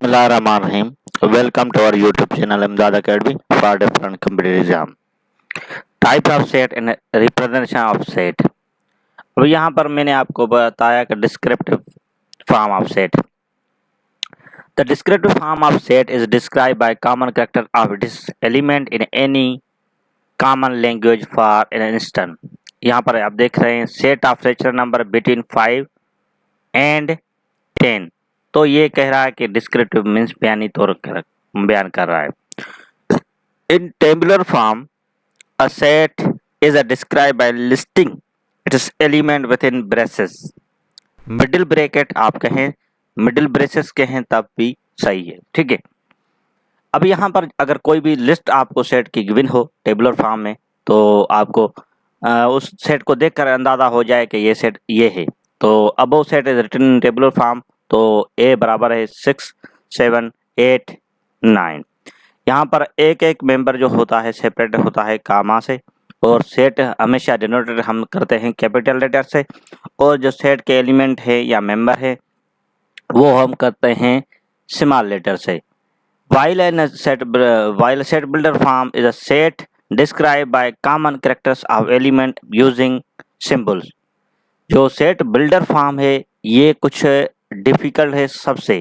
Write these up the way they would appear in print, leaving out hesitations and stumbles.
Bismillahirrahmanirrahim. Welcome to our YouTube channel Imdad Academy for different competitive exam. Type of set and representation of set. अब यहाँ पर मैंने आपको बताया कि descriptive form of set. The descriptive form of set is described by common character of its element in any common language. For instance, यहाँ पर आप देख रहे हैं set of natural number between 5 and 10. तो ये कह रहा है कि डिस्क्रिप्टिव मीन्स बयान कर रहा है। इन tabular form a set is a describe by listing it's element with in braces. Middle bracket आप कहें, मिडिल ब्रेसेस कहें तब भी सही है, ठीक है। अब यहाँ पर अगर कोई भी लिस्ट आपको सेट की गिवन हो टेबुलर फॉर्म में तो आपको उस सेट को देखकर अंदाजा हो जाए कि ये सेट ये है। तो above set is written in tabular form, तो ए बराबर है 6, 7, 8, 9। यहाँ पर एक एक मेंबर जो होता है सेपरेट होता है कामा से, और सेट हमेशा डिनोटेड हम करते हैं कैपिटल लेटर से, और जो सेट के एलिमेंट है या मेंबर है वो हम करते हैं स्मॉल लेटर से। While a set builder form is a set described by common characters of element using symbols। जो सेट बिल्डर फॉर्म है ये कुछ डिफिकल्ट है सबसे,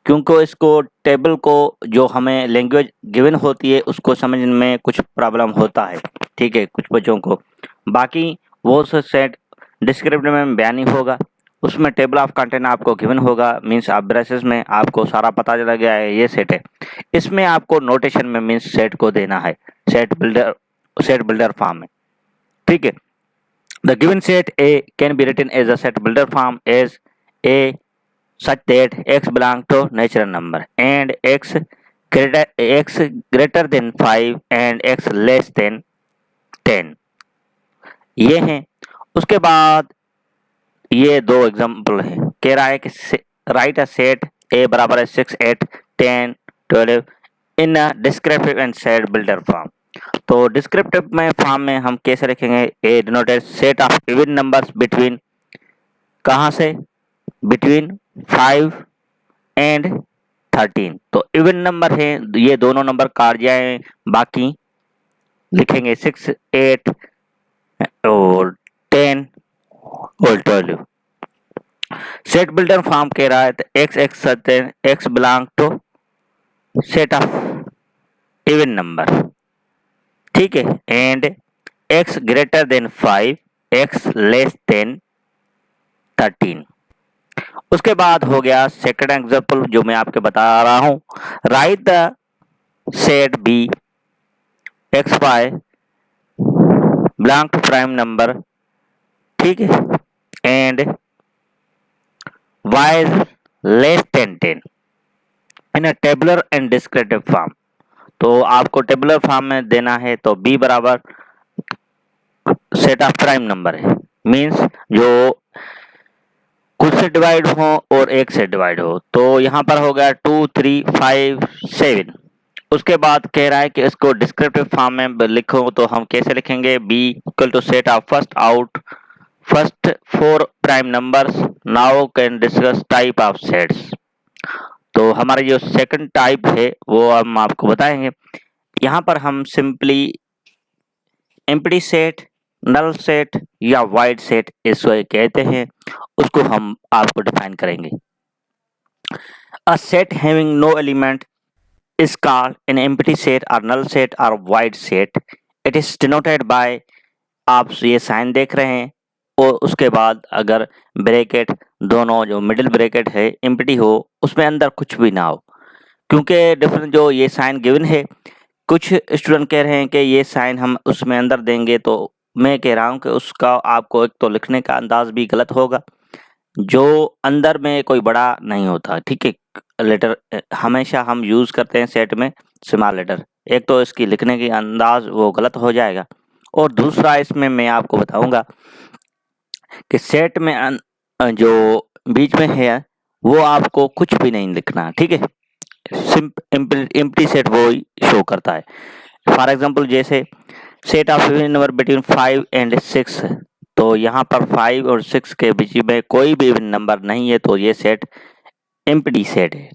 क्योंकि इसको टेबल को जो हमें लैंग्वेज गिवन होती है उसको समझने में कुछ प्रॉब्लम होता है, ठीक है, कुछ बच्चों को। बाकी वो सेट डिस्क्रिप्टिव में बयानी होगा, उसमें टेबल ऑफ कंटेंट आपको गिवन होगा, मीन्स आप ब्रेसेस में आपको सारा पता चला गया है ये सेट है। इसमें आपको नोटेशन में मीन्स सेट को देना है सेट बिल्डर फॉर्म में, ठीक है। The given set A can be written as a set builder form as A such that x belongs to natural number and x greater than 5 and x less than 10। ये हैं। उसके बाद ये दो example हैं। कह रहा है कि राइट अ सेट A बराबर है 6, 8, 10, 12 in a descriptive and set builder form. तो डिस्क्रिप्टिव में फॉर्म में हम कैसे लिखेंगे? A denoted set of even numbers between, कहाँ से? Between 5 and 13। तो इवन नंबर है, ये दोनों नंबर काट जाए, बाकी लिखेंगे 6, 8 और 10 और 12। सेट बिल्डर फॉर्म कह रहा है तो x belong to set of even number, ठीक है, and x greater than 5, x less than 13। उसके बाद हो गया सेकंड एग्जांपल जो मैं आपके बता रहा हूं। Write the set b x y belong to prime number, ठीक है, and y less than 10 in a tabular and descriptive form. तो आपको टेबुलर फॉर्म में देना है तो b बराबर सेट ऑफ प्राइम नंबर है, मींस जो कुछ से डिवाइड हो और एक से डिवाइड हो। तो यहाँ पर हो गया 2, 3, 5, 7। उसके बाद कह रहा है कि इसको डिस्क्रिप्टिव फॉर्म में लिखो, तो हम कैसे लिखेंगे? b equal to set of first 4 prime numbers. Now can discuss type of sets. तो हमारा जो सेकंड टाइप है वो हम आपको बताएंगे। यहाँ पर हम simply empty set, null set या वाइड सेट इसको कहते हैं, उसको हम आपको डिफाइन करेंगे। A set having no element is called an empty set or null set or void set. It is denoted by, आप ये साइन देख रहे हैं, और उसके बाद अगर ब्रैकेट दोनों जो मिडिल ब्रैकेट है एम्प्टी हो, उसमें अंदर कुछ भी ना हो, क्योंकि डिफरेंट जो ये साइन गिवन है, कुछ स्टूडेंट कह रहे हैं कि ये साइन हम उसमें अंदर देंगे, तो मैं कह रहा हूँ कि उसका आपको एक तो लिखने का अंदाज भी गलत होगा, जो अंदर में कोई बड़ा नहीं होता, ठीक है। लेटर हमेशा हम यूज करते हैं सेट में स्मॉल लेटर, एक तो इसकी लिखने की अंदाज वो गलत हो जाएगा, और दूसरा इसमें मैं आपको बताऊंगा कि सेट में जो बीच में है वो आपको कुछ भी नहीं लिखना, ठीक है। एम्प्टी सेट वो शो करता है। फॉर एग्जांपल जैसे set of even number between 5 and 6, तो यहाँ पर 5 और 6 के बीच में कोई भी इवन नंबर नहीं है, तो ये सेट एम्प्टी सेट है,